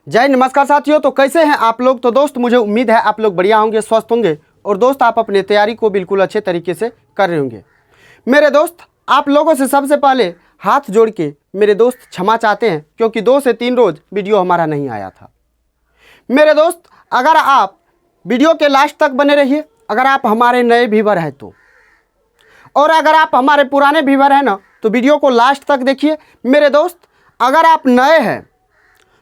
जय नमस्कार साथियों। तो कैसे हैं आप लोग। तो दोस्त मुझे उम्मीद है आप लोग बढ़िया होंगे, स्वस्थ होंगे और दोस्त आप अपनी तैयारी को बिल्कुल अच्छे तरीके से कर रहे होंगे। मेरे दोस्त आप लोगों से सबसे पहले हाथ जोड़ के मेरे दोस्त क्षमा चाहते हैं, क्योंकि 2 से 3 रोज़ वीडियो हमारा नहीं आया था। मेरे दोस्त अगर आप वीडियो के लास्ट तक बने रहिए, अगर आप हमारे नए व्यूअर हैं तो, और अगर आप हमारे पुराने व्यूअर हैं ना तो वीडियो को लास्ट तक देखिए। मेरे दोस्त अगर आप नए हैं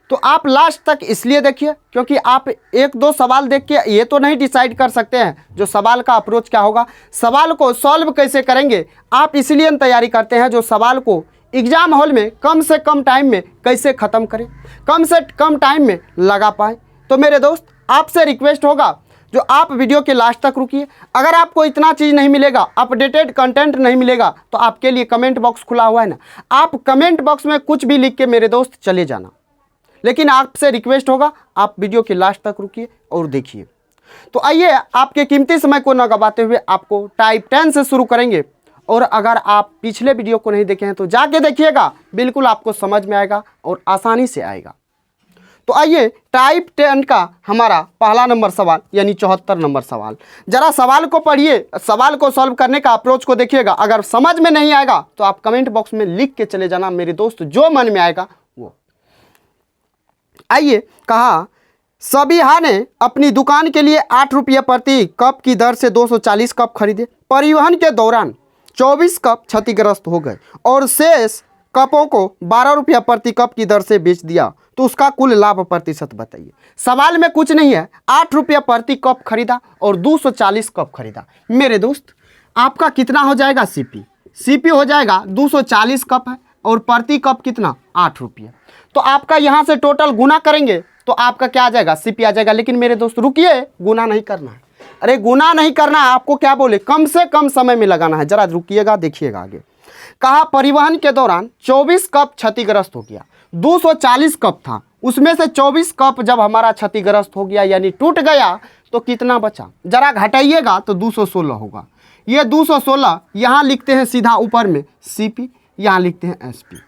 तो आप लास्ट तक इसलिए देखिए क्योंकि आप 1-2 सवाल देख के ये तो नहीं डिसाइड कर सकते हैं जो सवाल का अप्रोच क्या होगा, सवाल को सॉल्व कैसे करेंगे। आप इसलिए तैयारी करते हैं जो सवाल को एग्ज़ाम हॉल में कम से कम टाइम में कैसे ख़त्म करें, कम से कम टाइम में लगा पाएँ। तो मेरे दोस्त आपसे रिक्वेस्ट होगा जो आप वीडियो के लास्ट तक रुकिए। अगर आपको इतना चीज़ नहीं मिलेगा, अपडेटेड कंटेंट नहीं मिलेगा, तो आपके लिए कमेंट बॉक्स खुला हुआ है ना, आप कमेंट बॉक्स में कुछ भी लिख के मेरे दोस्त चले जाना। लेकिन आपसे रिक्वेस्ट होगा आप वीडियो के लास्ट तक रुकिए और देखिए। तो आइए आपके कीमती समय को न गवाते हुए आपको टाइप 10 से शुरू करेंगे। और अगर आप पिछले वीडियो को नहीं देखे हैं तो जाके देखिएगा, बिल्कुल आपको समझ में आएगा और आसानी से आएगा। तो आइए टाइप 10 का हमारा पहला नंबर सवाल यानी 74 नंबर सवाल। जरा सवाल को पढ़िए, सवाल को सॉल्व करने का अप्रोच को देखिएगा। अगर समझ में नहीं आएगा तो आप कमेंट बॉक्स में लिख के चले जाना मेरे दोस्त, जो मन में आएगा वो। आइए कहा, सबिहा ने अपनी दुकान के लिए 8 रुपये प्रति कप की दर से 240 कप खरीदे। परिवहन के दौरान 24 कप क्षतिग्रस्त हो गए और शेष कपों को 12 रुपया प्रति कप की दर से बेच दिया, तो उसका कुल लाभ प्रतिशत बताइए। सवाल में कुछ नहीं है, 8 रुपया प्रति कप खरीदा और 240 कप खरीदा। मेरे दोस्त आपका कितना हो जाएगा, सीपी हो जाएगा 240 कप है और प्रति कप कितना 8 रुपये। तो आपका यहाँ से टोटल गुना करेंगे तो आपका क्या आ जाएगा, सीपी आ जाएगा। लेकिन मेरे दोस्त रुकिए, गुना नहीं करना है। अरे गुना नहीं करना है, आपको क्या बोले, कम से कम समय में लगाना है। जरा रुकिएगा, देखिएगा आगे। कहा परिवहन के दौरान 24 कप क्षतिग्रस्त हो गया। 240 कप था, उसमें से 24 कप जब हमारा क्षतिग्रस्त हो गया यानी टूट गया, तो कितना बचा, जरा घटाइएगा तो 216 होगा। ये 216 यहाँ लिखते हैं सीधा ऊपर में सीपी, यहाँ लिखते हैं एसपी।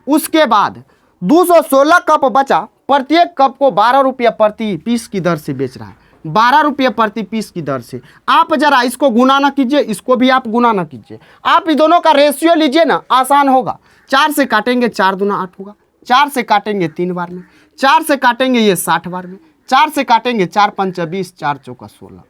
उसके बाद 216 कप बचा, प्रत्येक कप को 12 रुपया प्रति पीस की दर से बेच रहा है। 12 रुपये प्रति पीस की दर से। आप जरा इसको गुना ना कीजिए, इसको भी आप गुना ना कीजिए, आप इन दोनों का रेशियो लीजिए ना, आसान होगा। 4 से काटेंगे 4 दूना 8 होगा, 4 से काटेंगे 3 बार में, 4 से काटेंगे ये 60 बार में, 4 से काटेंगे 4 पंचा 20, 4 चौका 16।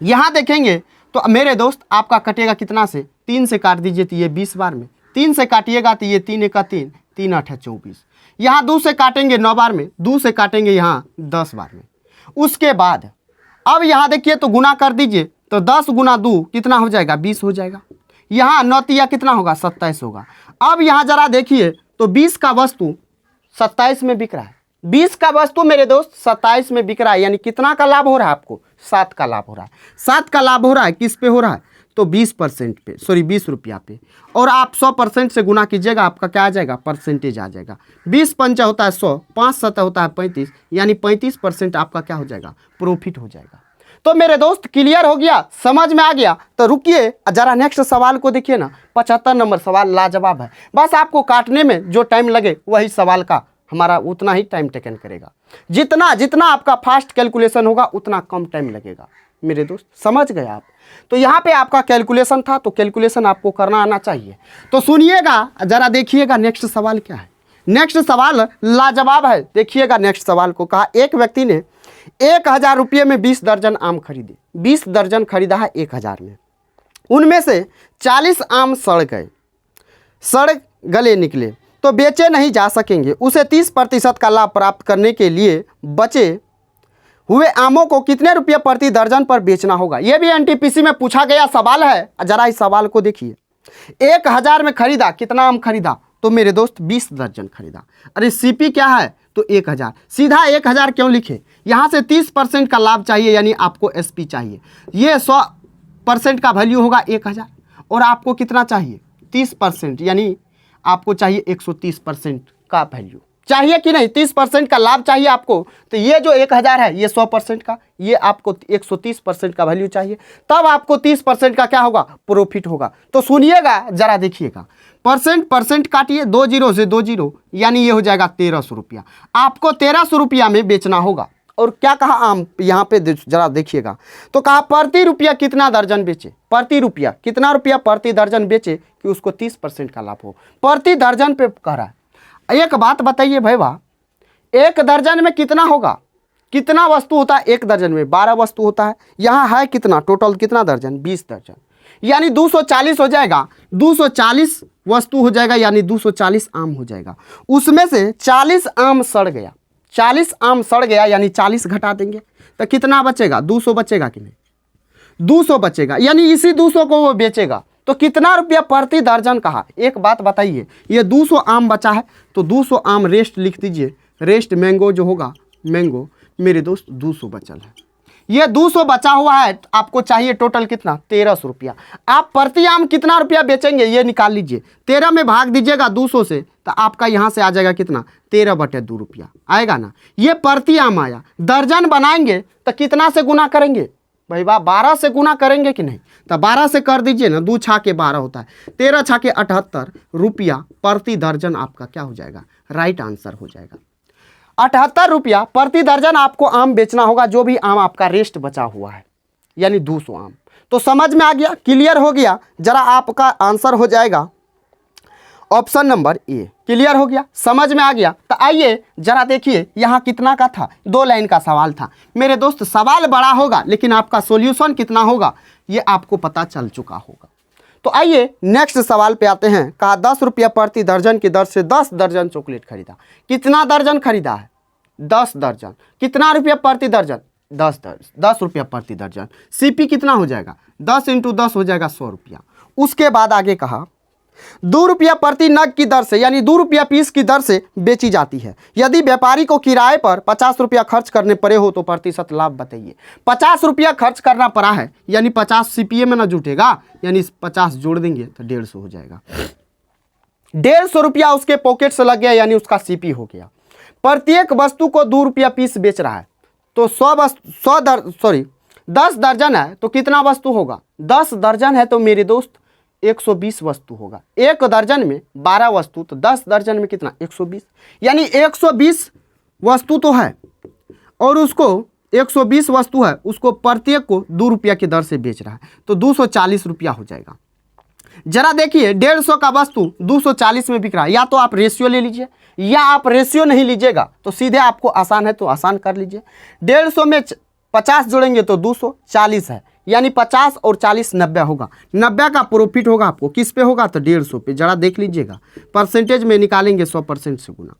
यहाँ देखेंगे तो मेरे दोस्त आपका कटेगा कितना से, 3 से काट दीजिए तो ये 20 बार में, 3 से काटिएगा तो ये 3 एका 3, 3 8 24। यहाँ 2 से काटेंगे 9 बार में, 2 से काटेंगे यहाँ 10 बार में। उसके बाद अब यहाँ देखिए तो गुना कर दीजिए तो 10 गुना 2 कितना हो जाएगा, 20 हो जाएगा। यहाँ 9 तिया कितना होगा, 27 होगा। अब यहाँ जरा देखिए तो 20 का वस्तु 27 में बिक रहा है, 20 का वस्तु मेरे दोस्त 27 में बिक रहा है, यानी कितना का लाभ हो रहा है आपको, 7 का लाभ हो रहा है। 7 का लाभ हो रहा है, किस पे हो रहा है, तो 20% पे, सॉरी 20 रुपया पे। और आप 100% से गुना कीजिएगा, आपका क्या आ जाएगा, परसेंटेज आ जाएगा। 20 पंचा होता है 100, 5 7 होता है 35, यानी 35% आपका क्या हो जाएगा, प्रॉफिट हो जाएगा। तो मेरे दोस्त क्लियर हो गया, समझ में आ गया। तो रुकिए जरा नेक्स्ट सवाल को देखिए ना। 75 नंबर सवाल लाजवाब है, बस आपको काटने में जो टाइम लगे वही सवाल का हमारा उतना ही टाइम टेकन करेगा। जितना आपका फास्ट कैलकुलेशन होगा उतना कम टाइम लगेगा। मेरे दोस्त समझ गए आप। तो यहाँ पे आपका कैलकुलेशन था, तो कैलकुलेशन आपको करना आना चाहिए। तो सुनिएगा जरा, देखिएगा नेक्स्ट सवाल क्या है। नेक्स्ट सवाल लाजवाब है, देखिएगा नेक्स्ट सवाल को। कहा एक व्यक्ति ने 1000 रुपये में 20 दर्जन आम खरीदे। 20 दर्जन खरीदा है 1000 में, उनमें से 40 आम सड़ गले निकले तो बेचे नहीं जा सकेंगे। उसे 30% का लाभ प्राप्त करने के लिए बचे हुए आमों को कितने रुपये प्रति दर्जन पर बेचना होगा। यह भी एनटीपीसी में पूछा गया सवाल है, जरा इस सवाल को देखिए। 1000 में खरीदा, कितना आम खरीदा, तो मेरे दोस्त 20 दर्जन खरीदा। अरे सीपी क्या है, तो 1000, सीधा 1000 क्यों लिखे, यहाँ से 30% का लाभ चाहिए, यानी आपको एसपी चाहिए। ये 100% का वैल्यू होगा 1000 और आपको कितना चाहिए, 30%, यानी आपको चाहिए 130% का वैल्यू। चाहिए कि नहीं? 30% का लाभ चाहिए आपको, तो ये जो 1000 है ये 100% का, ये आपको 130% का वैल्यू चाहिए, तब आपको 30% का क्या होगा? प्रॉफिट होगा। तो सुनिएगा जरा, देखिएगा, परसेंट काटिए, 2 जीरो से 2 जीरो, यानी ये हो जाएगा 1300 रुपया। आपको 1300 रुपया में बेचना होगा। और क्या कहा आम, यहाँ पे जरा देखिएगा, तो कहा प्रति रुपया कितना दर्जन बेचे, प्रति रुपया कितना रुपया प्रति दर्जन बेचे कि उसको 30% का लाभ हो, प्रति दर्जन पे कह रहा है। एक बात बताइए भैया, एक दर्जन में कितना होगा? कितना वस्तु होता है एक दर्जन में? 12 वस्तु होता है। यहाँ है कितना टोटल, कितना दर्जन? 20 दर्जन, यानी 240 हो जाएगा, 240 वस्तु हो जाएगा, यानी 240 आम हो जाएगा। उसमें से 40 आम सड़ गया, 40 आम सड़ गया, यानी 40 घटा देंगे तो कितना बचेगा? 200 बचेगा कि नहीं? 200 बचेगा, यानी इसी 200 को वो बेचेगा। तो कितना रुपया प्रति दर्जन कहा? एक बात बताइए, ये 200 आम बचा है तो 200 आम रेस्ट लिख दीजिए, रेस्ट मैंगो जो होगा, मैंगो मेरे दोस्त 200 बचल है। ये 200 बचा हुआ है, तो आपको चाहिए टोटल कितना? 1300 रुपया। आप प्रति आम कितना रुपया बेचेंगे ये निकाल लीजिए, 13 में भाग दीजिएगा 200 से, तो आपका यहाँ से आ जाएगा कितना? 13/2 रुपया आएगा ना। ये प्रति आम आया। दर्जन बनाएंगे तो कितना से गुना करेंगे भाई? 12 से गुना करेंगे कि नहीं? तो 12 से कर दीजिए ना, 2 छाके 12 होता है, 13 छाके 78 रुपया प्रति दर्जन आपका क्या हो जाएगा? राइट आंसर हो जाएगा। 78 रुपया प्रति दर्जन आपको आम बेचना होगा, जो भी आम आपका रेस्ट बचा हुआ है, यानी 200 आम। तो समझ में आ गया, क्लियर हो गया? जरा आपका आंसर हो जाएगा ऑप्शन नंबर ए। क्लियर हो गया, समझ में आ गया? तो आइए जरा देखिए, यहाँ कितना का था? 2 लाइन का सवाल था मेरे दोस्त। सवाल बड़ा होगा लेकिन आपका सॉल्यूशन कितना होगा ये आपको पता चल चुका होगा। तो आइए नेक्स्ट सवाल पे आते हैं। कहा 10 रुपया प्रति दर्जन की दर से 10 दर्जन चॉकलेट खरीदा। कितना दर्जन खरीदा है? 10 दर्जन। कितना रुपया प्रति दर्जन? 10 रुपया प्रति दर्जन। सीपी कितना हो जाएगा? 10 × 10 हो जाएगा 100 रुपया। उसके बाद आगे कहा 2 रुपया प्रति नग की दर से, यानी 2 रुपया पीस की दर से बेची जाती है। यदि व्यापारी को किराए पर 50 रुपया खर्च करने पड़े हो तो प्रतिशत लाभ बताइए। 50 रुपया खर्च करना पड़ा है, यानी 50 सीपीए में ना जुटेगा, यानी 50 जोड़ देंगे तो 150 हो जाएगा। 150 रुपया उसके पॉकेट से लग गया, यानी उसका सीपी हो गया। प्रत्येक वस्तु को 2 रुपया पीस बेच रहा है, तो 10 दर्जन है तो कितना वस्तु होगा? 10 दर्जन है तो मेरे दोस्त 120 वस्तु होगा। एक दर्जन में 12 वस्तु, तो 10 दर्जन में कितना? 120, यानी 120 वस्तु तो है, और उसको 120 वस्तु है, उसको प्रत्येक को 2 रुपया की दर से बेच रहा है, तो 240 रुपया हो जाएगा। जरा देखिए, 150 का वस्तु 240 में बिक रहा है। या तो आप रेशियो ले लीजिए, या आप रेशियो नहीं लीजिएगा तो सीधे आपको आसान है तो आसान कर लीजिए। 150 में 50 जोड़ेंगे तो 240 है, यानी 50 और 40 90 होगा। 90 का प्रॉफिट होगा आपको, किस पे होगा? तो 150 पे। जरा देख लीजिएगा, परसेंटेज में निकालेंगे 100% से गुना।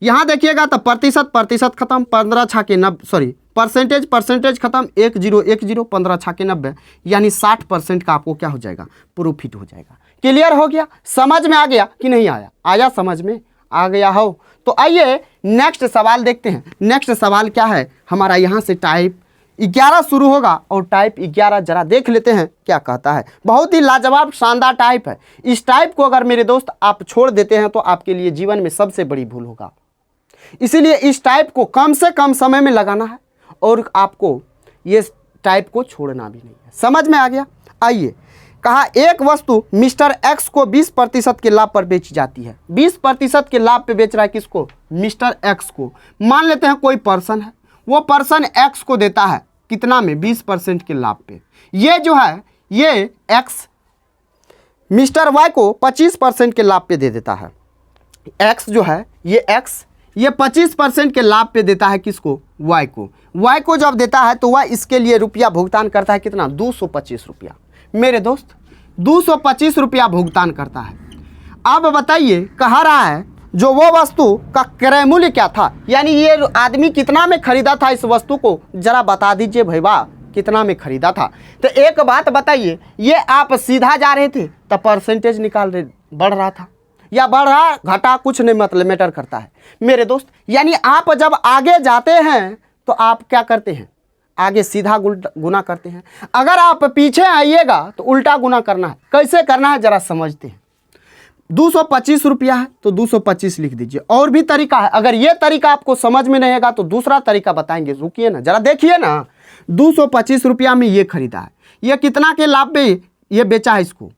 यहाँ देखिएगा तो प्रतिशत खत्म, 15 छाके 90, सॉरी परसेंटेज खत्म, 1010, 15 छाके 90, यानी 60% का आपको क्या हो जाएगा? प्रॉफिट हो जाएगा। क्लियर हो गया? समझ में आ गया कि नहीं आया? आया समझ में? आ गया हो तो आइए नेक्स्ट सवाल देखते हैं। नेक्स्ट सवाल क्या है हमारा? यहाँ से टाइप 11 शुरू होगा, और टाइप 11 जरा देख लेते हैं क्या कहता है। बहुत ही लाजवाब शानदार टाइप है। इस टाइप को अगर मेरे दोस्त आप छोड़ देते हैं तो आपके लिए जीवन में सबसे बड़ी भूल होगा। इसीलिए इस टाइप को कम से कम समय में लगाना है, और आपको ये टाइप को छोड़ना भी नहीं है। समझ में आ गया? आइए, कहा एक वस्तु मिस्टर एक्स को 20% के लाभ पर बेची जाती है। 20% के लाभ पे बेच रहा है किसको? मिस्टर एक्स को। मान लेते हैं कोई पर्सन है, वो पर्सन एक्स को देता है कितना में? 20% के लाभ पे। ये जो है ये एक्स मिस्टर वाई को 25% के लाभ पे दे देता है। एक्स जो है ये एक्स ये 25% के लाभ पे देता है किसको? वाई को। वाई को जब देता है तो वाई इसके लिए रुपया भुगतान करता है कितना? 225 रुपया। मेरे दोस्त 225 रुपया भुगतान करता है। अब बताइए, कहा रहा है जो वो वस्तु का क्रय मूल्य क्या था, यानी ये आदमी कितना में खरीदा था इस वस्तु को, जरा बता दीजिए भैया कितना में खरीदा था। तो एक बात बताइए, ये आप सीधा जा रहे थे तो परसेंटेज निकाल रहे, बढ़ रहा था या बढ़ रहा घटा कुछ नहीं मतलब मैटर करता है मेरे दोस्त। यानी आप जब आगे जाते हैं तो आप क्या करते हैं? आगे सीधा गुना करते हैं। अगर आप पीछे आइएगा तो उल्टा गुना करना है। कैसे करना है जरा समझते हैं। 225 रुपया है तो 225 लिख दीजिए। और भी तरीका है, अगर ये तरीका आपको समझ में नहीं आएगा तो दूसरा तरीका बताएंगे, रुकिए ना जरा देखिए ना। 225 रुपया में ये खरीदा है, ये कितना के लाभ पे ये बेचा है इसको,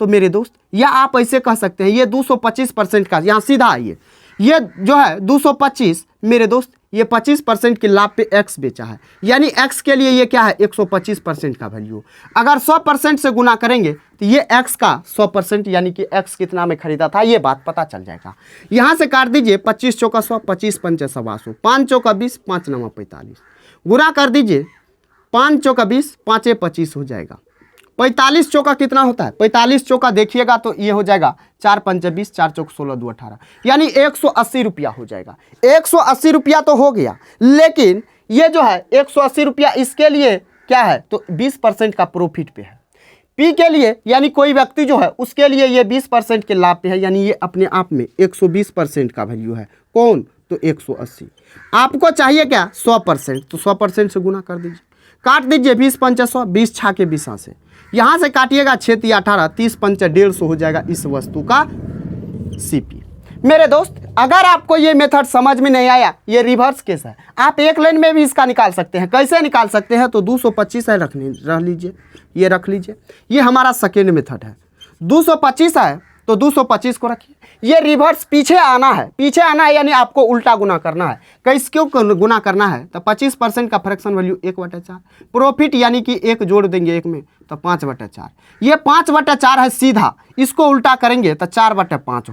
तो मेरे दोस्त या आप ऐसे कह सकते हैं ये 225% का, यहाँ सीधा आइए, ये जो है 225 मेरे दोस्त ये 25% के लाभ पे x बेचा है, यानी x के लिए ये क्या है 125% का वैल्यू। अगर 100% से गुना करेंगे तो ये x का 100% यानी कि x कितना में खरीदा था ये बात पता चल जाएगा। यहाँ से काट दीजिए 25 चौका 100, 25 पंचे 125, 5 चौका 20, 5 नवा 45, गुना कर दीजिए 5 चौका 20, 5 25 हो जाएगा। 45 चौका कितना होता है, 45 चौका देखिएगा तो ये हो जाएगा 4 पंचे 20, 4 चौक 16 2 18, यानी 180 रुपया हो जाएगा। 180 रुपया तो हो गया, लेकिन ये जो है 180 रुपया इसके लिए क्या है तो 20% का प्रॉफिट पे है। पी के लिए यानी कोई व्यक्ति जो है उसके लिए ये 20% के लाभ पे है, यानी ये अपने आप में 120% का वैल्यू है। कौन तो 180। आपको चाहिए क्या 100%, तो 100% से गुना कर दीजिए, काट दीजिए 20 पंचे 100, 20 छाके 20 से, यहाँ से काटिएगा 6 3 18, 30 पंचे 150 हो जाएगा इस वस्तु का सीपी। मेरे दोस्त अगर आपको ये मेथड समझ में नहीं आया, ये रिवर्स केस है, आप एक लाइन में भी इसका निकाल सकते हैं। कैसे निकाल सकते हैं तो 225 है रख लीजिए, ये रख लीजिए, ये हमारा सेकेंड मेथड है। 225 है तो 225 को रखिए, ये रिवर्स पीछे आना है, पीछे आना है यानी आपको उल्टा गुना करना है। कैसे क्यों गुना करना है तो 25% का फ्रैक्शन वैल्यू 1/4, प्रॉफिट यानी कि 1 जोड़ देंगे 1 में तो 5/4, ये 5/4 है सीधा, इसको उल्टा करेंगे तो 4/5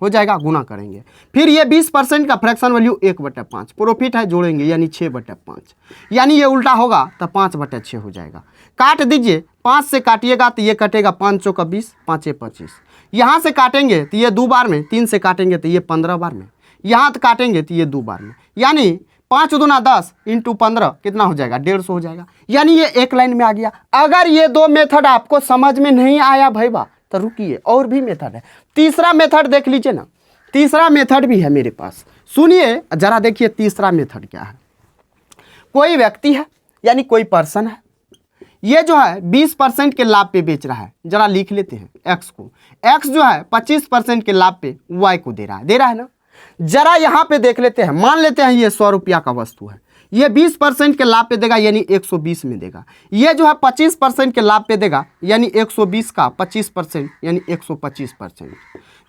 हो जाएगा, गुना करेंगे। फिर ये 20% का फ्रैक्शन वैल्यू 1/5, प्रॉफिट है जोड़ेंगे यानी 6/5, यानी ये उल्टा होगा तो 5/6 हो जाएगा। काट दीजिए, 5 से काटिएगा तो ये कटेगा 5 चौका 20, 5 25, यहाँ से काटेंगे तो ये 2 बार में, 3 से काटेंगे तो ये 15 बार में, यहाँ तो काटेंगे तो ये 2 बार में, यानी 5 दूना 10 इंटू 15 कितना हो जाएगा 150 हो जाएगा, यानी ये एक लाइन में आ गया। अगर ये दो मेथड आपको समझ में नहीं आया भैया तो रुकिए, और भी मेथड है। तीसरा मेथड देख लीजिए ना, तीसरा मेथड भी है मेरे पास, सुनिए जरा देखिए तीसरा मेथड क्या है। कोई व्यक्ति है यानी कोई पर्सन है, ये जो है 20% के लाभ पे बेच रहा है, जरा लिख लेते हैं x को, x जो है 25% के लाभ पे y को दे रहा है ना। जरा यहाँ पे देख लेते हैं, मान लेते हैं ये 100 रुपया का वस्तु है, ये 20% के लाभ पे देगा यानी 120 में देगा, ये जो है 25% के लाभ पे देगा यानी 120 का 25% यानी 125%।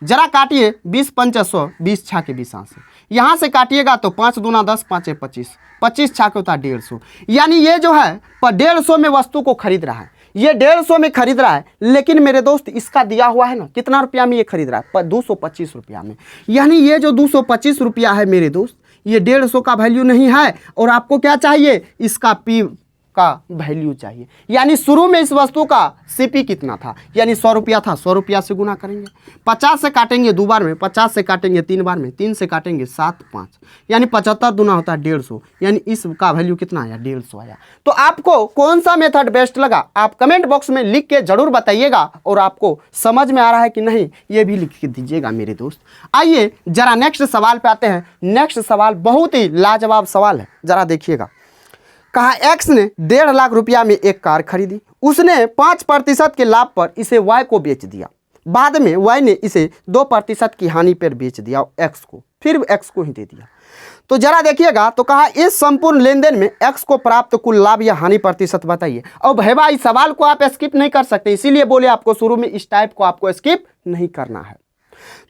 जरा काटिए 20 पंचे 100, 20 छाके 20 से, यहाँ से काटिएगा तो 5 दूना 10, 5 25, 25 छाके होता है 150, यानी ये जो है 150 में वस्तु को खरीद रहा है, ये 150 में खरीद रहा है। लेकिन मेरे दोस्त इसका दिया हुआ है ना कितना रुपया में ये खरीद रहा है 225 रुपया में, यानी ये जो 225 रुपया है मेरे दोस्त ये 150 का वैल्यू नहीं है, और आपको क्या चाहिए इसका पी का वैल्यू चाहिए। यानी शुरू में इस वस्तु का सीपी कितना था, यानी 100 रुपया था, 100 रुपया से गुना करेंगे, 50 से काटेंगे 2 बार में, 50 से काटेंगे 3 बार में, 3 से काटेंगे 7 5, यानी 75 दूना होता है 150, यानी इसका वैल्यू कितना आया 150 आया। तो आपको कौन सा मेथड बेस्ट लगा आप कमेंट बॉक्स में लिख के जरूर बताइएगा, और आपको समझ में आ रहा है कि नहीं ये भी लिख के दीजिएगा मेरे दोस्त। आइए जरा नेक्स्ट सवाल पे आते हैं। नेक्स्ट सवाल बहुत ही लाजवाब सवाल है, जरा देखिएगा। कहा x ने 1.5 लाख रुपया में एक कार खरीदी, उसने 5% के लाभ पर इसे y को बेच दिया, बाद में y ने इसे 2% की हानि पर बेच दिया x को, फिर x को ही दे दिया। तो जरा देखिएगा, तो कहा इस संपूर्ण लेन देन में x को प्राप्त कुल लाभ या हानि प्रतिशत बताइए। और भाई इस सवाल को आप स्किप नहीं कर सकते, इसीलिए बोले आपको शुरू में इस टाइप को आपको स्किप नहीं करना है।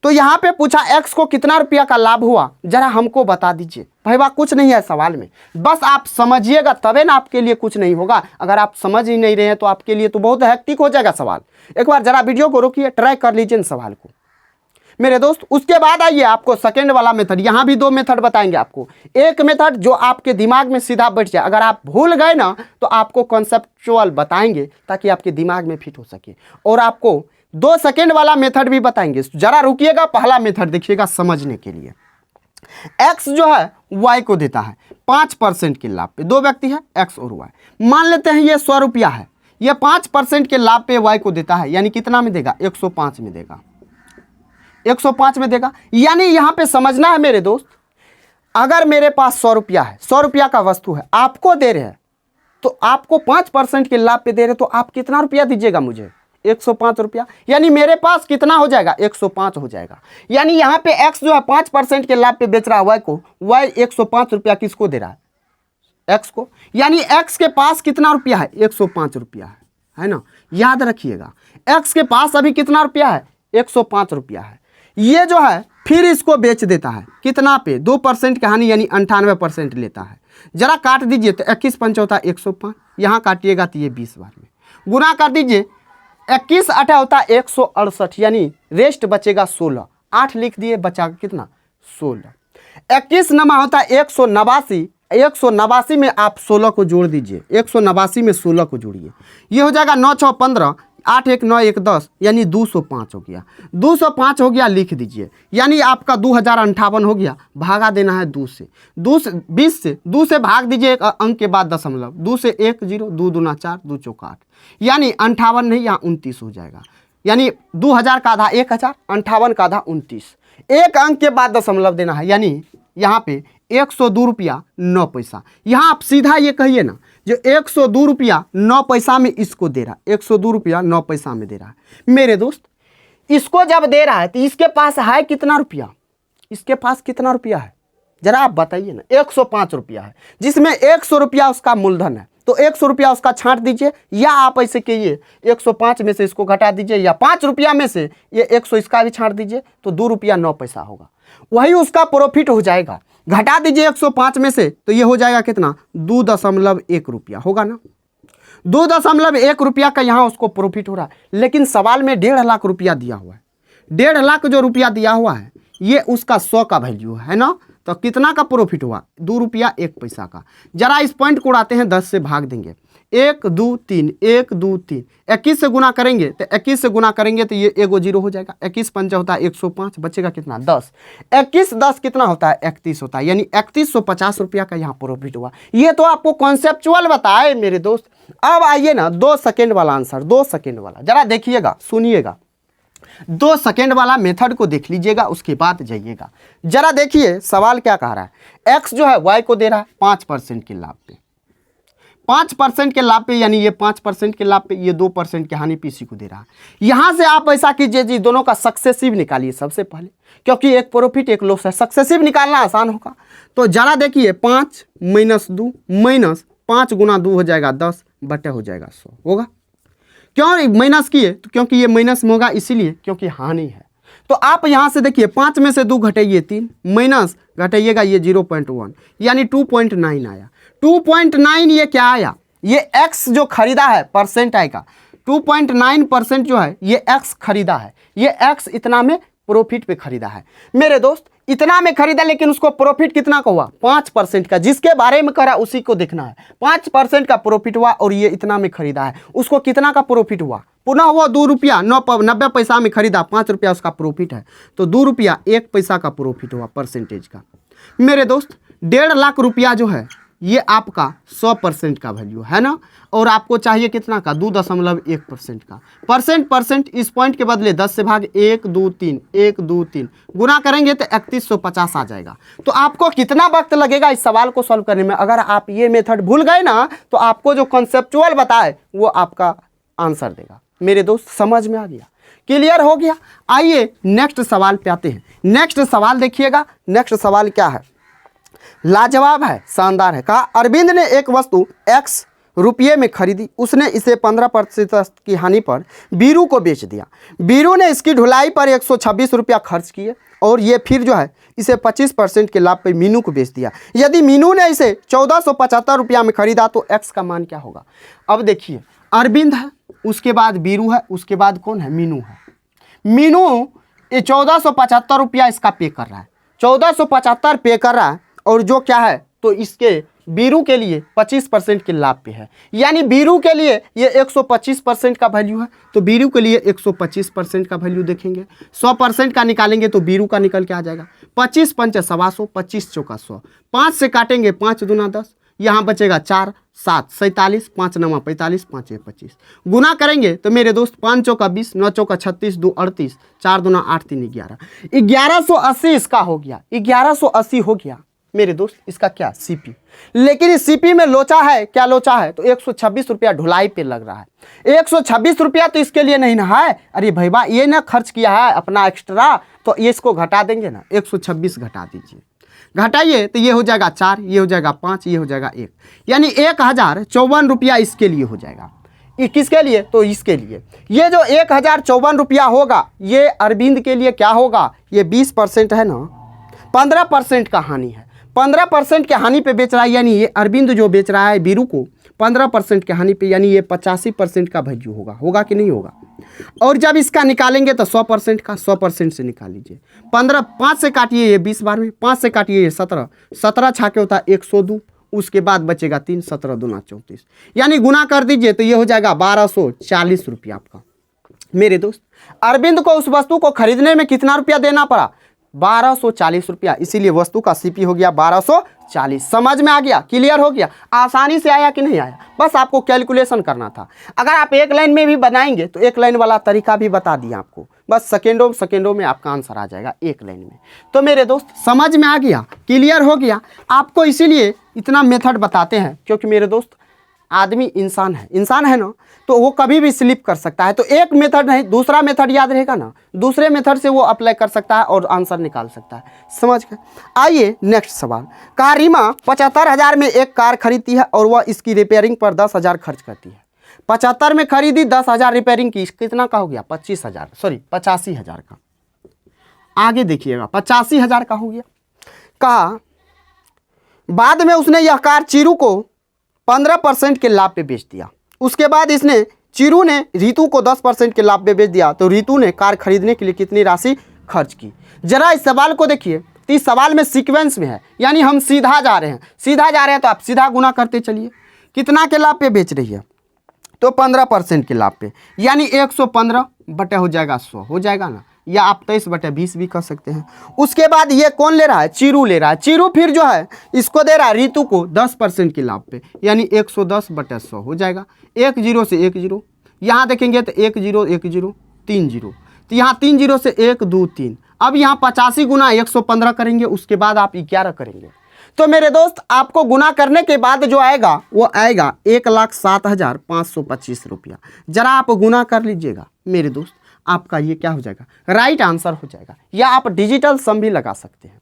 तो यहाँ पे पूछा x को कितना रुपया का लाभ हुआ, जरा हमको बता दीजिए। भाई कुछ नहीं है सवाल में, बस आप समझिएगा तबे ना, आपके लिए कुछ नहीं होगा। अगर आप समझ ही नहीं रहे हैं तो आपके लिए तो बहुत हेक्टिक हो जाएगा सवाल। एक बार जरा वीडियो को रोकिए, ट्राई कर लीजिए सवाल को मेरे दोस्त। उसके बाद आइए आपको सेकेंड वाला मेथड, यहाँ भी 2 मेथड बताएंगे आपको। एक मेथड जो आपके दिमाग में सीधा बैठ जाए, अगर आप भूल गए ना तो आपको कॉन्सेप्चुअल बताएंगे ताकि आपके दिमाग में फिट हो सके, और आपको 2 सेकेंड वाला मेथड भी बताएंगे। जरा रुकिएगा, पहला मेथड देखिएगा समझने के लिए। x जो है y को देता है 5% के लाभ पे, 2 व्यक्ति है x और y, मान लेते हैं ये 100 रुपया है, ये 5% के लाभ पे y को देता है, यानी कितना में देगा 105 में देगा, 105 में देगा। यानी यहाँ पे समझना है मेरे दोस्त, अगर मेरे पास 100 रुपया है, 100 रुपया का वस्तु है, आपको दे रहे हैं तो आपको 5% के लाभ पे दे रहे, तो आप कितना रुपया दीजिएगा मुझे 105 रुपया, यानी मेरे पास कितना हो जाएगा 105 हो जाएगा। यानी यहाँ पे x जो है 5% के लाभ पे बेच रहा है y को, y 105 रुपया किसको दे रहा है x को, यानी x के पास कितना रुपया है 105 रुपया है ना, याद रखिएगा x के पास अभी कितना रुपया है 105 रुपया है। ये जो है फिर इसको बेच देता है कितना पे 2% की हानि यानी 98% लेता है। जरा काट दीजिए तो 21 पंचा 105, यहाँ काटिएगा तो ये 20 बार में गुना कर दीजिए, 21 8 होता 168 यानी रेस्ट बचेगा 16, 8 लिख दिए बचा कितना 16, 21 नमा होता 189, 189 में आप 16 को जोड़ दीजिए, 189 में 16 को जोड़िए, ये हो जाएगा 9 6 15, 8 1 9 1 10 यानी 205 हो गया, 205 हो गया लिख दीजिए, यानी आपका 2058 हो गया। भागा देना है 2 से, 20 से 2 से भाग दीजिए एक अंक के बाद दशमलव, 2 से 1 0, 2 दूना 4, 2 चौका 8, यानी 58 नहीं यहाँ 29 हो जाएगा। यानी 2000 का आधा 1000, 58 का आधा 29, एक अंक के बाद दशमलव देना है, यानी यहाँ पे 102 रुपया 9 पैसा। यहाँ आप सीधा ये कहिए ना जो 102 रुपया 9 पैसा में इसको दे रहा है, 102 रुपया 9 पैसा में दे रहा है। मेरे दोस्त इसको जब दे रहा है तो इसके पास है कितना रुपया, इसके पास कितना रुपया है जरा आप बताइए ना, 105 रुपया है, जिसमें 100 रुपया उसका मूलधन है, तो 100 रुपया उसका छांट दीजिए, या आप ऐसे कहिए 105 में से इसको घटा दीजिए, या 5 रुपया में से ये 100 इसका भी छांट दीजिए, तो 2 रुपया 9 पैसा होगा, वही उसका प्रॉफिट हो जाएगा। घटा दीजिए 105 में से तो ये हो जाएगा कितना 2.1 रुपया होगा ना, 2.1 रुपया का यहाँ उसको प्रॉफिट हो रहा है। लेकिन सवाल में 1.5 लाख रुपया दिया हुआ है, 1.5 लाख जो रुपया दिया हुआ है ये उसका 100 का वैल्यू है ना, तो कितना का प्रॉफिट हुआ 2 रुपया 1 पैसा का। जरा इस पॉइंट को उड़ाते हैं, 10 से भाग देंगे, 1 2 3 1 2 3, 21 से गुना करेंगे तो 21 से गुना करेंगे तो ये एगो 0 हो जाएगा, 21 पंचा होता है 105, बचेगा कितना 10, 21 10 कितना होता है 31 होता है, यानी 3150 रुपया का यहाँ प्रॉफिट हुआ। ये तो आपको कॉन्सेप्चुअल बताए मेरे दोस्त। अब आइए ना 2 सेकेंड वाला आंसर, 2 सेकेंड वाला जरा देखिएगा, सुनिएगा, 2 सेकेंड वाला मेथड को देख लीजिएगा, उसके बाद जाइएगा। जरा देखिए सवाल क्या कह रहा है, एक्स जो है वाई को दे रहा है 5% के लाभ पे, 5% के लाभ पे, यानी ये 5% के लाभ पे, ये 2% की हानि पे इसी को दे रहा है। यहां से आप ऐसा कीजिए जी, दोनों का सक्सेसिव निकालिए सबसे पहले, क्योंकि एक प्रॉफिट एक लॉस है, सक्सेसिव निकालना आसान होगा। तो जरा देखिए 5 - 2 माइनस 5 गुना 2 हो जाएगा 10 बटे हो जाएगा 100 होगा। क्यों माइनस किए, तो क्योंकि ये माइनस में होगा इसीलिए, क्योंकि हानि है। तो आप यहां से देखिए 5 में से 2 घटाइए 3, माइनस घटाइएगा ये 0.1 यानी 2.9 आया। 2.9 ये क्या आया, ये x जो खरीदा है परसेंट आएगा, 2.9% जो है ये x खरीदा है, ये x इतना में प्रॉफिट पे खरीदा है मेरे दोस्त, इतना में खरीदा, लेकिन उसको प्रॉफिट कितना का हुआ 5% का, जिसके बारे में करा उसी को देखना है। 5% का प्रॉफिट हुआ और ये इतना में खरीदा है, उसको कितना का प्रॉफिट हुआ, पुनः वो 2 रुपया 90 पैसा में खरीदा, 5 रुपया उसका प्रॉफिट है, तो 2 रुपया 1 पैसा का प्रॉफिट हुआ परसेंटेज का। मेरे दोस्त 1.5 लाख रुपया जो है ये आपका 100% का वैल्यू है ना, और आपको चाहिए कितना का 2.1% का। परसेंट इस पॉइंट के बदले 10 से भाग 1 2 3 1 2 3 गुना करेंगे तो 3150 आ जाएगा। तो आपको कितना वक्त लगेगा इस सवाल को सॉल्व करने में, अगर आप ये मेथड भूल गए ना तो आपको जो कॉन्सेप्चुअल बताए वो आपका आंसर देगा। मेरे दोस्त समझ में आ गया, क्लियर हो गया। आइए नेक्स्ट सवाल पे आते हैं। नेक्स्ट सवाल देखिएगा, नेक्स्ट सवाल क्या है, लाजवाब है, शानदार है। कहा अरविंद ने एक वस्तु x रुपये में खरीदी, उसने इसे 15% की हानि पर बीरू को बेच दिया। बीरू ने इसकी ढुलाई पर 126 रुपया खर्च किए और ये फिर जो है इसे 25% के लाभ पर मीनू को बेच दिया। यदि मीनू ने इसे 1475 रुपया में खरीदा तो x का मान क्या होगा। अब देखिए अरविंद है, उसके बाद बीरू है, उसके बाद कौन है मीनू है। मीनू ये 1475 रुपया इसका पे कर रहा है, 1475 पे कर रहा है, और जो क्या है तो इसके बीरू के लिए 25% के लाभ पे है, यानी बीरू के लिए ये 125% का वैल्यू है, तो बीरू के लिए 125% का वैल्यू देखेंगे। 100% का निकालेंगे तो बीरू का निकल के आ जाएगा 25 पंच 125, 25 चौका 100, 5 से काटेंगे 5 दूना 10, यहाँ बचेगा 4 7 47, 5 9 45, 5 1 25 गुना करेंगे तो मेरे दोस्त 5 चौका 20, 9 चौका 36, 2 38, 4 दूना 8 3 11, 1180 इसका हो गया, 1180 हो गया। मेरे दोस्त, इसका क्या सीपी। लेकिन इस सीपी में लोचा है, क्या लोचा है, तो 126 रुपया ढुलाई पे लग रहा है। 126 रुपया तो इसके लिए नहीं ना है, अरे भैया ये ना खर्च किया है अपना एक्स्ट्रा, तो ये इसको घटा देंगे ना, 126 घटा दीजिए, घटाइए तो ये हो जाएगा 4, ये हो जाएगा 5, ये हो जाएगा 1, यानी 1054 रुपया इसके लिए हो जाएगा। किसके लिए, तो इसके लिए। ये जो 1054 रुपया होगा ये अरविंद के लिए क्या होगा, ये 20% है ना, 15% का हानि है। 15% के हानि पे बेच रहा है, यानी ये अरविंद जो बेच रहा है बीरू को 15% के हानि पे, यानी ये 85% का वैल्यू होगा, होगा कि नहीं होगा। और जब इसका निकालेंगे तो 100% का, 100% से निकाल लीजिए। 15, 5 से काटिए ये 20 बार में, 5 से काटिए ये 17, 17 छाके होता है 102, उसके बाद बचेगा 3, 17 दूना 34, यानी गुना कर दीजिए तो ये हो जाएगा 1240 रुपया आपका। मेरे दोस्त, अरविंद को उस वस्तु को खरीदने में कितना रुपया देना पड़ा, 1240 रुपया, इसीलिए वस्तु का सीपी हो गया 1240। समझ में आ गया, क्लियर हो गया, आसानी से आया कि नहीं आया, बस आपको कैलकुलेशन करना था। अगर आप एक लाइन में भी बनाएंगे तो एक लाइन वाला तरीका भी बता दिया आपको, बस सेकेंडों में आपका आंसर आ जाएगा एक लाइन में। तो मेरे दोस्त समझ में आ गया, क्लियर हो गया आपको, इसीलिए इतना मेथड बताते हैं, क्योंकि मेरे दोस्त आदमी इंसान है ना, तो वो कभी भी स्लिप कर सकता है। तो एक मेथड नहीं, दूसरा मेथड याद रहेगा ना, दूसरे मेथड से वो अप्लाई कर सकता है और आंसर निकाल सकता है। समझ गए। आइए नेक्स्ट सवाल। कार रीमा 75,000 में एक कार खरीदती है और वह इसकी रिपेयरिंग पर 10,000 खर्च करती है। 75 में खरीदी, 10,000 रिपेयरिंग की, कितना का हो गया, 85,000 का। आगे देखिएगा 85,000 का हो गया। कहा बाद में उसने यह कार चीरू को 15% के लाभ पे बेच दिया। उसके बाद इसने चीरू ने रीतू को 10% के लाभ पे बेच दिया, तो रीतू ने कार खरीदने के लिए कितनी राशि खर्च की। जरा इस सवाल को देखिए, तो इस सवाल में सीक्वेंस में है, यानी हम सीधा जा रहे हैं, तो आप सीधा गुना करते चलिए। कितना के लाभ पे बेच रही है, तो 15% के लाभ पे, यानी 115 बटे हो जाएगा 100 हो जाएगा ना, या आप 23/20 भी कर सकते हैं। उसके बाद ये कौन ले रहा है, चीरू ले रहा है। चीरू फिर जो है इसको दे रहा है रीतू को 10% के लाभ पे, यानी 110/100 हो जाएगा। 1 0 से 1 0, यहाँ देखेंगे तो 1 0 1 0 3 0, तो यहाँ 3 0 से 1 2 3। अब यहाँ 85 गुना 115 करेंगे, उसके बाद आप 11 करेंगे। तो मेरे दोस्त आपको गुना करने के बाद जो आएगा वो आएगा 1,07,525 रुपया। जरा आप गुना कर लीजिएगा मेरे दोस्त, आपका ये क्या हो जाएगा, राइट आंसर हो जाएगा, या आप डिजिटल सम भी लगा सकते हैं।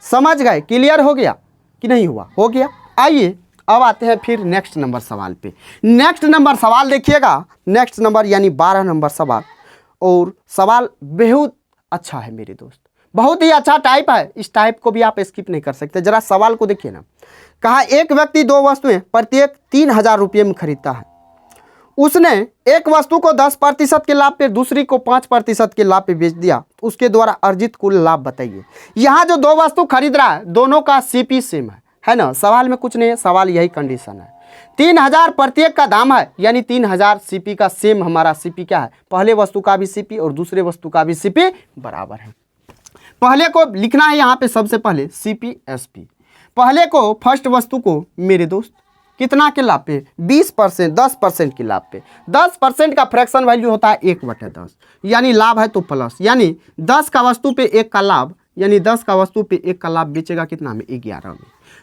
समझ गए, क्लियर हो गया कि नहीं हुआ, हो गया। आइए अब आते हैं फिर नेक्स्ट नंबर सवाल पे। नेक्स्ट नंबर सवाल देखिएगा, नेक्स्ट नंबर यानी 12 नंबर सवाल, और सवाल बेहद अच्छा है मेरे दोस्त, बहुत ही अच्छा टाइप है। इस टाइप को भी आप स्किप नहीं कर सकते। जरा सवाल को देखिए ना। कहा एक व्यक्ति 2 वस्तुएं प्रत्येक 3,000 रुपये में खरीदता है। उसने एक वस्तु को 10% के लाभ पे, दूसरी को 5% के लाभ पे बेच दिया। उसके द्वारा अर्जित कुल लाभ बताइए। यहाँ जो 2 वस्तु खरीद रहा है दोनों का सीपी सेम है ना, सवाल में कुछ नहीं है, सवाल यही कंडीशन है। 3,000 प्रत्येक का दाम है, यानी 3,000 सीपी का सेम हमारा सीपी क्या है, पहले वस्तु का भी सीपी और दूसरे वस्तु का भी सीपी बराबर है। पहले को लिखना है यहाँ पे सबसे पहले सीपी एसपी। पहले को फर्स्ट वस्तु को मेरे दोस्त कितना के लाभ पे, 20%, 10% के लाभ पे। 10% का फ्रैक्शन वैल्यू होता है 1/10, यानी लाभ है तो प्लस, यानी 10 का वस्तु पे 1 का लाभ, यानी 10 का वस्तु पे 1 का लाभ बेचेगा कितना में, 11 में।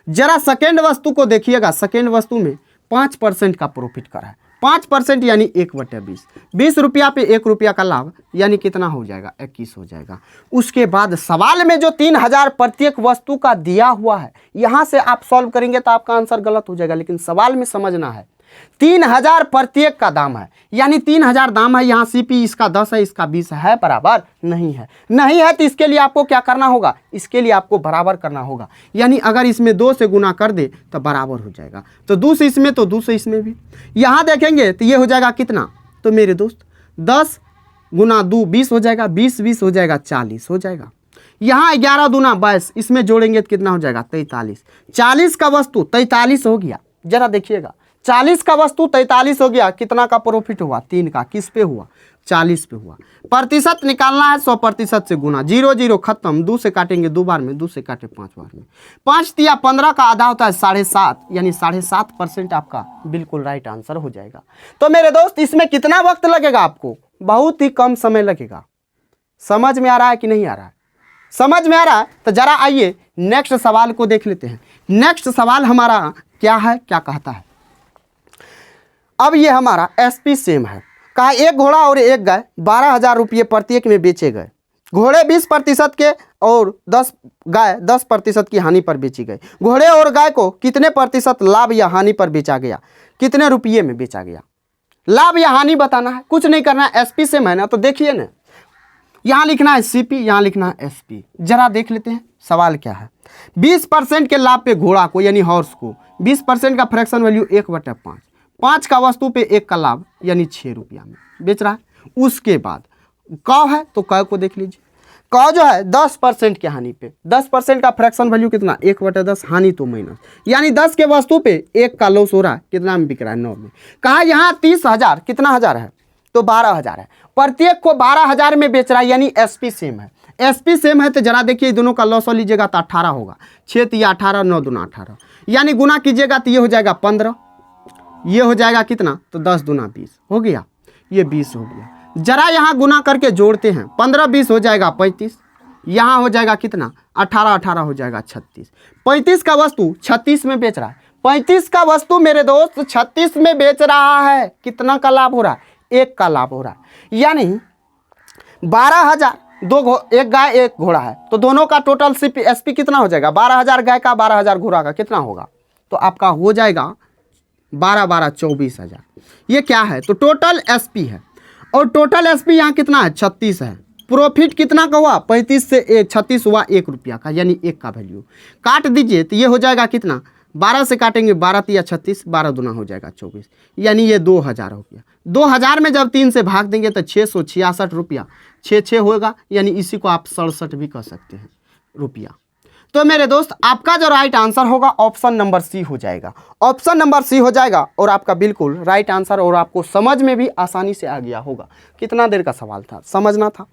जरा सेकेंड वस्तु को देखिएगा, सेकेंड वस्तु में 5% का प्रॉफिट करा है, 5% यानी 1/20, 20 रुपया पे 1 रुपया का लाभ, यानी कितना हो जाएगा, 21 हो जाएगा। उसके बाद सवाल में जो 3,000 प्रत्येक वस्तु का दिया हुआ है, यहाँ से आप सॉल्व करेंगे तो आपका आंसर गलत हो जाएगा, लेकिन सवाल में समझना है 3,000 प्रत्येक का दाम है, यानी 3,000 दाम है। यहाँ सीपी इसका 10 है, इसका 20 है, बराबर नहीं है। नहीं है तो इसके लिए आपको क्या करना होगा, इसके लिए आपको बराबर करना होगा, यानी अगर इसमें 2 से गुना कर दे तो बराबर हो जाएगा। तो 2 से इसमें तो 2 से इसमें भी। यहाँ देखेंगे तो ये हो जाएगा कितना, तो मेरे दोस्त 10 गुना 2 20 हो जाएगा, 20 हो जाएगा 40 हो जाएगा। यहाँ 11 दूना 22, इसमें जोड़ेंगे तो कितना हो जाएगा, 43। 40 का वस्तु 43 हो गया। जरा देखिएगा 40 का वस्तु 43 हो गया, कितना का प्रॉफिट हुआ, 3 का। किस पे हुआ, 40 पे हुआ। प्रतिशत निकालना है, 100% से गुना, 0 0 खत्म, 2 से काटेंगे 2 बार में, 2 से काटे 5 बार में। 5 तिया 15 का आधा होता है 7.5, यानी 7.5% आपका बिल्कुल राइट आंसर हो जाएगा। तो मेरे दोस्त इसमें कितना वक्त लगेगा आपको, बहुत ही कम समय लगेगा। समझ में आ रहा है कि नहीं आ रहा है, समझ में आ रहा है तो जरा आइए नेक्स्ट सवाल को देख लेते हैं। नेक्स्ट सवाल हमारा क्या है, क्या कहता है। अब ये हमारा एसपी सेम है। कहा एक घोड़ा और एक गाय 12,000 रुपये प्रत्येक में बेचे गए। घोड़े 20% के और 10 गाय 10% की हानि पर बेची गई। घोड़े और गाय को कितने प्रतिशत लाभ या हानि पर बेचा गया, कितने रुपये में बेचा गया। लाभ या हानि बताना है, कुछ नहीं करना है, एसपी सेम है ना। तो देखिए ना, यहाँ लिखना है सीपी, यहाँ लिखना है एसपी। जरा देख लेते हैं सवाल क्या है। 20% के लाभ पे घोड़ा को यानी हॉर्स को 20% का फ्रैक्शन वैल्यू 1/5, 5 का वस्तु पे 1 का लाभ यानी 6 रुपया में बेच रहा है। उसके बाद कौ है तो कौ को देख लीजिए। कौ जो है 10% की हानि पे, 10% का फ्रैक्शन वैल्यू कितना 1/10, हानि तो माइनस, यानी 10 के वस्तु पे 1 का लॉस हो रहा है। कितना में बिक रहा है 9 में। कहा यहाँ 30,000 कितना हज़ार है तो 12,000 है। प्रत्येक को 12,000 में बेच रहा है, यानी एसपी सेम है। एसपी सेम है तो जरा देखिए दोनों का लॉस लीजिएगा तो 18 होगा। 6 तिया 18, 9 दूना 18, यानी गुना कीजिएगा तो ये हो जाएगा 15, ये हो जाएगा कितना तो 10 दूना 20 हो गया, ये 20 हो गया। जरा यहाँ गुना करके जोड़ते हैं, 15 20 हो जाएगा 35, यहाँ हो जाएगा कितना 18 18 हो जाएगा 36। 35 का वस्तु 36 में बेच रहा है। 35 का वस्तु मेरे दोस्त 36 में बेच रहा है। कितना का लाभ हो रहा है, 1 का लाभ हो रहा है। यानी 12,000, एक गाय एक घोड़ा है तो दोनों का टोटल सीपी एसपी कितना हो जाएगा, 12,000 गाय का 12,000 घोड़ा का कितना होगा तो आपका हो जाएगा 12 12 24,000। ये क्या है तो टोटल एसपी है। और टोटल एसपी यहाँ कितना है 36 है। प्रॉफिट कितना का हुआ 35 से 36 हुआ 1 रुपया का, यानी 1 का वैल्यू। काट दीजिए तो ये हो जाएगा कितना, 12 से काटेंगे 12 तिया 36, 12 दूना हो जाएगा 24, यानी ये 2,000 हो गया। 2,000 में जब 3 से भाग देंगे तो 666 रुपया, 6 होगा, यानी इसी को आप 67 भी कह सकते हैं रुपया। तो मेरे दोस्त आपका जो राइट आंसर होगा ऑप्शन नंबर सी हो जाएगा। ऑप्शन नंबर सी हो जाएगा और आपका बिल्कुल राइट आंसर, और आपको समझ में भी आसानी से आ गया होगा। कितना देर का सवाल था, समझना था,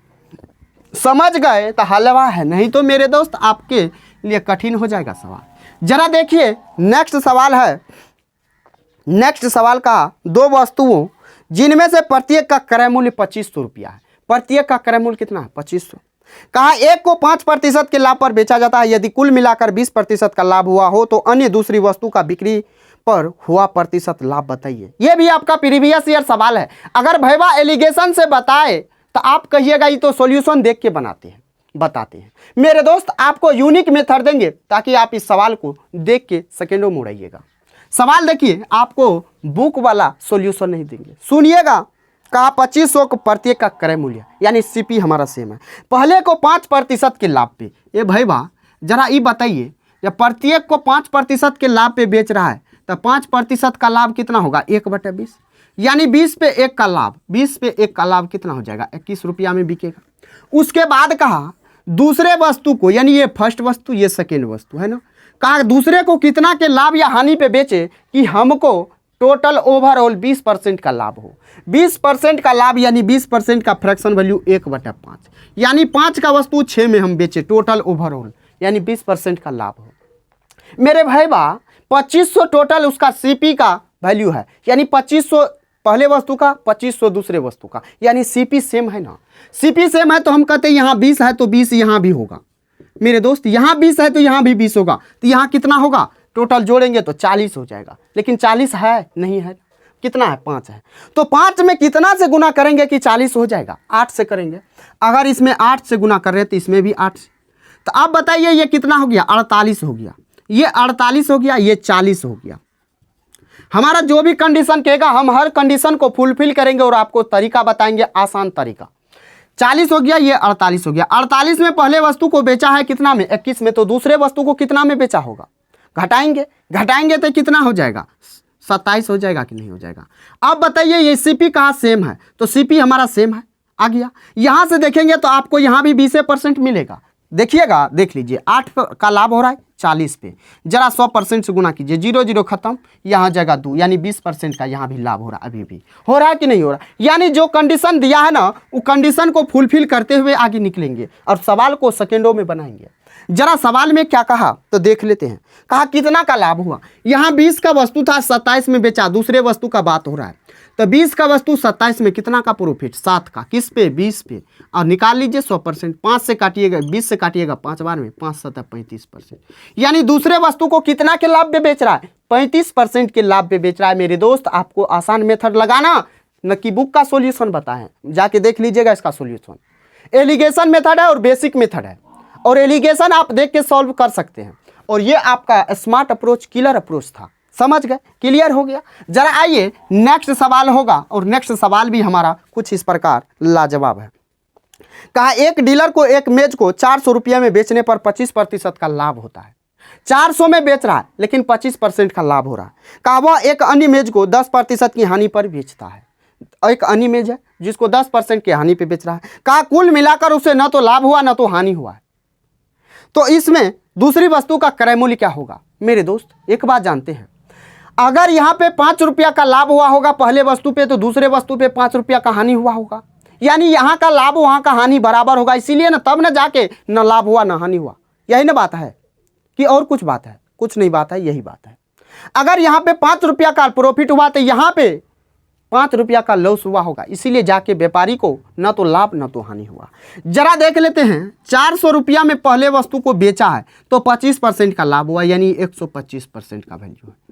समझ गए तो हलवा है, नहीं तो मेरे दोस्त आपके लिए कठिन हो जाएगा सवाल। जरा देखिए नेक्स्ट सवाल है। नेक्स्ट सवाल का 2 वस्तुओं जिनमें से प्रत्येक का क्रय मूल्य 2500 रुपया है। प्रत्येक का क्रय मूल्य कितना है 2500। कहा एक को 5% के लाभ पर बेचा जाता है। यदि कुल मिलाकर 20% का लाभ हुआ हो तो अन्य दूसरी वस्तु का बिक्री पर हुआ प्रतिशत लाभ बताइए। यह भी आपका प्रीवियस ईयर सवाल है। अगर भैया एलिगेशन से बताए तो आप कहिएगा ये तो सॉल्यूशन देख के बनाते हैं, बताते हैं। मेरे दोस्त आपको यूनिक मेथड देंगे ताकि आप इस सवाल को देख के सेकेंडों में उड़ाइएगा। सवाल देखिए, आपको बुक वाला सॉल्यूशन नहीं देंगे, सुनिएगा। कहा 2500 को प्रत्येक का क्रय मूल्य, यानी सीपी हमारा सेम है। पहले को 5% के लाभ पे, ये भैया जरा ये बताइए, जब प्रत्येक को 5% के लाभ पे बेच रहा है तो 5% का लाभ कितना होगा 1/20, यानी 20 पे 1 का लाभ, 20 पे 1 का लाभ कितना हो जाएगा 21 रुपया में बिकेगा। उसके बाद कहा दूसरे वस्तु को, यानी ये फर्स्ट वस्तु ये सेकेंड वस्तु है ना, कहा दूसरे को कितना के लाभ या हानि पे बेचे कि हमको टोटल ओवरऑल 20% का लाभ हो। 20% का लाभ यानी 20% का फ्रैक्शन वैल्यू 1/5, यानी 5 का वस्तु 6 में हम बेचे, टोटल ओवरऑल यानी 20% का लाभ हो। मेरे भाईबा 2500 टोटल उसका सीपी का वैल्यू है, यानी 2500 पहले वस्तु का, 2500 दूसरे वस्तु का, यानी सीपी सेम है ना। सीपी सेम है तो हम कहते हैं यहाँ 20 है तो 20 यहाँ भी होगा। मेरे दोस्त यहाँ 20 है तो यहाँ भी 20 होगा, तो यहाँ कितना होगा टोटल जोड़ेंगे तो 40 हो जाएगा। लेकिन 40 है नहीं है, कितना है 5 है, तो 5 में कितना से गुना करेंगे कि 40 हो जाएगा, 8 से करेंगे। अगर इसमें 8 से गुना कर रहे हैं तो इसमें भी 8 से, तो आप बताइए ये कितना हो गया 48 हो गया, ये 48 हो गया, ये 40 हो गया। हमारा जो भी कंडीशन कहेगा हम हर कंडीशन को फुलफिल करेंगे और आपको तरीका बताएंगे, आसान तरीका। 40 हो गया, ये 48 हो गया। 48 में पहले वस्तु को बेचा है कितना में 21 में, तो दूसरे वस्तु को कितना में बेचा होगा, घटाएंगे तो कितना हो जाएगा 27 हो जाएगा कि नहीं हो जाएगा। अब बताइए ये सीपी कहाँ सेम है, तो सीपी हमारा सेम है, आ गया। यहाँ से देखेंगे तो आपको यहाँ भी 20% मिलेगा। देखिएगा, देख लीजिए 8 का लाभ हो रहा है 40 पे, जरा 100% से गुना कीजिए, 0 0 खत्म, यहाँ जाएगा 2, यानी 20% का यहाँ भी लाभ हो रहा है, अभी भी हो रहा है कि नहीं हो रहा। यानी जो कंडीशन दिया है ना वो कंडीशन को फुलफिल करते हुए आगे निकलेंगे और सवाल को सेकेंडों में बनाएंगे। जरा सवाल में क्या कहा तो देख लेते हैं। कहा कितना का लाभ हुआ, यहाँ 20 का वस्तु था 27 में बेचा, दूसरे वस्तु का बात हो रहा है। तो 20 का वस्तु 27 में कितना का प्रॉफिट? 7 का। किस पे? 20 पे। और निकाल लीजिए 100%। 5 से काटिएगा, 20 से काटिएगा 5 बार में, 5 7 35%। यानी दूसरे वस्तु को कितना के लाभ पे बेच रहा है? 35% के लाभ पे बेच रहा है। मेरे दोस्त, आपको आसान मेथड लगाना, न कि बुक का सॉल्यूशन बताएं, जाके देख लीजिएगा इसका सॉल्यूशन। एलिगेशन मेथड है और बेसिक मेथड है, और एलिगेशन आप देख के सॉल्व कर सकते हैं, और ये आपका स्मार्ट अप्रोच, किलर अप्रोच था। समझ गए? क्लियर हो गया? जरा आइए नेक्स्ट सवाल होगा, और नेक्स्ट सवाल भी हमारा कुछ इस प्रकार लाजवाब है। कहा एक डीलर को एक मेज को 400 रुपये में बेचने पर 25% का लाभ होता है। 400 में बेच रहा है लेकिन 25% का लाभ हो रहा है। कहा वह एक अन्य मेज को 10% की हानि पर बेचता है। एक अन्य मेज है जिसको 10% की हानि पे बेच रहा है। कहा कुल मिलाकर उसे न तो लाभ हुआ न तो हानि हुआ है। तो इसमें दूसरी वस्तु का क्रय मूल्य क्या होगा? मेरे दोस्त, एक बात जानते हैं, अगर यहाँ पे 5 रुपया का लाभ हुआ होगा पहले वस्तु पे, तो दूसरे वस्तु पे 5 रुपया का हानि हुआ होगा। यानी यहाँ का लाभ वहाँ का हानि बराबर होगा। इसीलिए ना, तब ना जाके न लाभ हुआ न हानि हुआ। यही ना बात है कि और कुछ बात है? कुछ नहीं बात है, यही बात है। अगर यहाँ पे 5 रुपया का प्रॉफिट हुआ तो यहाँ पे 5 रुपया का लॉस हुआ होगा। इसीलिए जाके व्यापारी को न तो लाभ न तो हानि हुआ। जरा देख लेते हैं, 400 रुपया में पहले वस्तु को बेचा है तो 25% का लाभ हुआ, यानी 125% का वैल्यू है।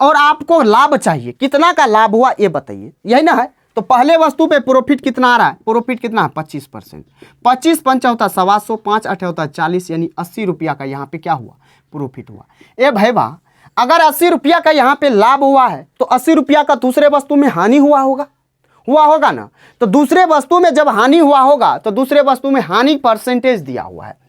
और आपको लाभ चाहिए, कितना का लाभ हुआ ये बताइए, यही ना है? तो पहले वस्तु पे प्रॉफिट कितना आ रहा है? प्रॉफिट कितना है? 25%। 25 पंचा होता 125, 5 8 होता 40, यानी 80 रुपया का यहाँ पे क्या हुआ? प्रॉफिट हुआ। ए भैया, अगर 80 रुपया का यहाँ पे लाभ हुआ है तो 80 रुपया का दूसरे वस्तु में हानि हुआ होगा ना। तो दूसरे वस्तु में जब हानि हुआ होगा तो दूसरे वस्तु में हानि परसेंटेज दिया हुआ है।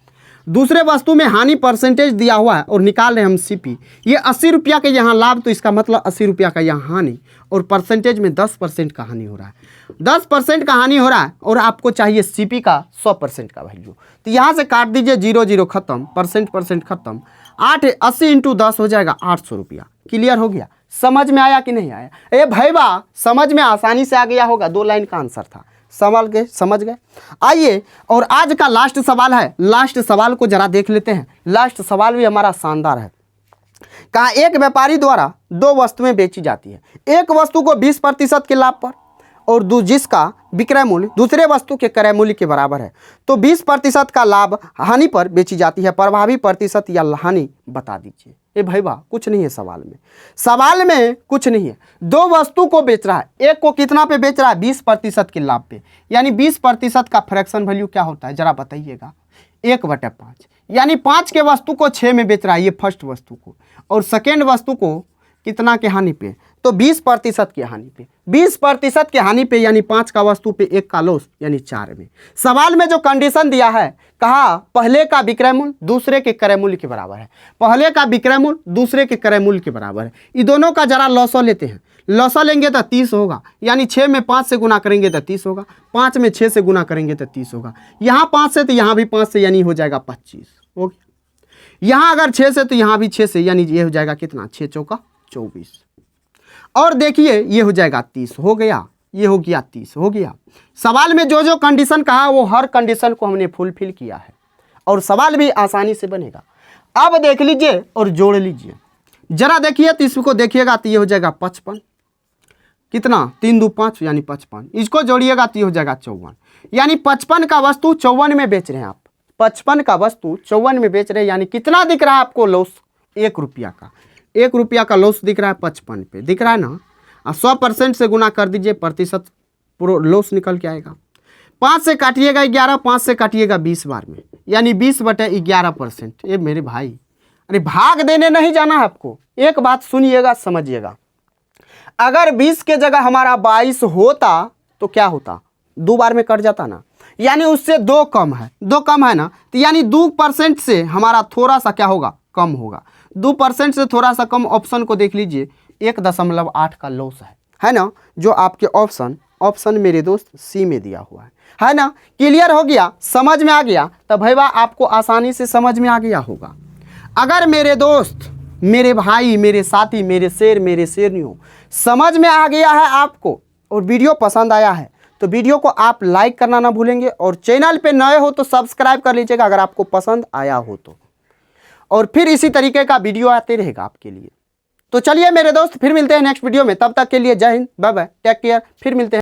दूसरे वस्तु में हानि परसेंटेज दिया हुआ है और निकाल रहे हम सीपी। ये 80 रुपया के यहाँ लाभ, तो इसका मतलब 80 रुपया का यहाँ हानि, और परसेंटेज में 10% का हानि हो रहा है। 10% का हानि हो रहा है और आपको चाहिए सीपी का 100% का वैल्यू। तो यहाँ से काट दीजिए, 0 0 खत्म, परसेंट खत्म। 80 इंटू 10 हो जाएगा 800 रुपया। क्लियर हो गया? समझ में आया कि नहीं आया? ए भैया, समझ में आसानी से आ गया होगा। 2 लाइन का आंसर था। समझ गए? आइए, और आज का लास्ट सवाल है। लास्ट सवाल को जरा देख लेते हैं। लास्ट सवाल भी हमारा शानदार है। कहा एक व्यापारी द्वारा 2 वस्तुएं बेची जाती है। एक वस्तु को 20% के लाभ पर, और जिसका विक्रय मूल्य दूसरे वस्तु के क्रय मूल्य के बराबर है। तो 20% का लाभ हानि पर बेची जाती है। प्रभावी प्रतिशत या हानि बता दीजिए। ए भैया, कुछ नहीं है सवाल में कुछ नहीं है। 2 वस्तु को बेच रहा है, एक को कितना पे बेच रहा है? 20% के लाभ पे। यानी 20% का फ्रैक्शन वैल्यू क्या होता है, जरा बताइएगा? 1/5। यानी 5 के वस्तु को 6 में बेच रहा है, ये फर्स्ट वस्तु को, और सेकेंड वस्तु को कितना के हानि पे? तो 20% की हानि पे। 20% की हानि पे, यानी 5 का वस्तु पे 1 का लॉस, यानी 4 में। सवाल में जो कंडीशन दिया है, कहा पहले का विक्रय मूल्य दूसरे के क्रय मूल्य के बराबर है। पहले का विक्रय मूल्य दूसरे के क्रय मूल्य के बराबर है। ये दोनों का जरा लॉसो लेते हैं। लॉसो लेंगे तो 30 होगा, यानी 6 में 5 से गुना करेंगे तो 30 होगा, 5 में 6 से गुना करेंगे तो 30 होगा। यहाँ 5 से तो यहाँ भी 5 से, यानी हो जाएगा 25। हो गया। यहाँ अगर 6 से तो यहाँ भी 6 से, यानी ये हो जाएगा कितना? 6 चौका 24। और देखिए ये हो जाएगा 30। हो गया? ये हो गया 30। हो गया। सवाल में जो जो कंडीशन कहा वो हर कंडीशन को हमने फुलफिल किया है, और सवाल भी आसानी से बनेगा। अब देख लीजिए और जोड़ लीजिए। जरा देखिए, तो इसको देखिएगा तो ये हो जाएगा 55। कितना? 3 2 5, यानी 55। इसको जोड़िएगा तो ये हो जाएगा 54। यानी 55 का वस्तु 54 में बेच रहे हैं आप। 55 का वस्तु 54 में बेच रहे हैं, यानी कितना दिख रहा है आपको लॉस? 1 रुपया का। 1 रुपया का लॉस दिख रहा है 55 पे, दिख रहा है ना? 100% से गुना कर दीजिए, प्रतिशत लॉस निकल के आएगा। 5 से काटिएगा 11, 5 से काटिएगा 20 बार में, यानी 20/11%। ये मेरे भाई, अरे भाग देने नहीं जाना है आपको। एक बात सुनिएगा, समझिएगा। अगर 20 के जगह हमारा 22 होता तो क्या होता? 2 बार में कट जाता ना, यानी उससे 2 कम है। 2 कम है ना, तो यानी 2% से हमारा थोड़ा सा क्या होगा? कम होगा। 2% से थोड़ा सा कम, ऑप्शन को देख लीजिए, 1.8 का लॉस है ना? जो आपके ऑप्शन मेरे दोस्त सी में दिया हुआ है ना? क्लियर हो गया? समझ में आ गया? तब भैया आपको आसानी से समझ में आ गया होगा। अगर मेरे दोस्त, मेरे भाई, मेरे साथी, मेरे शेरनियों समझ में आ गया है आपको, और वीडियो पसंद आया है, तो वीडियो को आप लाइक करना ना भूलेंगे, और चैनल पे नए हो तो सब्सक्राइब कर लीजिएगा अगर आपको पसंद आया हो तो। और फिर इसी तरीके का वीडियो आते रहेगा आपके लिए। तो चलिए मेरे दोस्त, फिर मिलते हैं नेक्स्ट वीडियो में। तब तक के लिए जय हिंद, बाय बाय, टेक केयर, फिर मिलते हैं।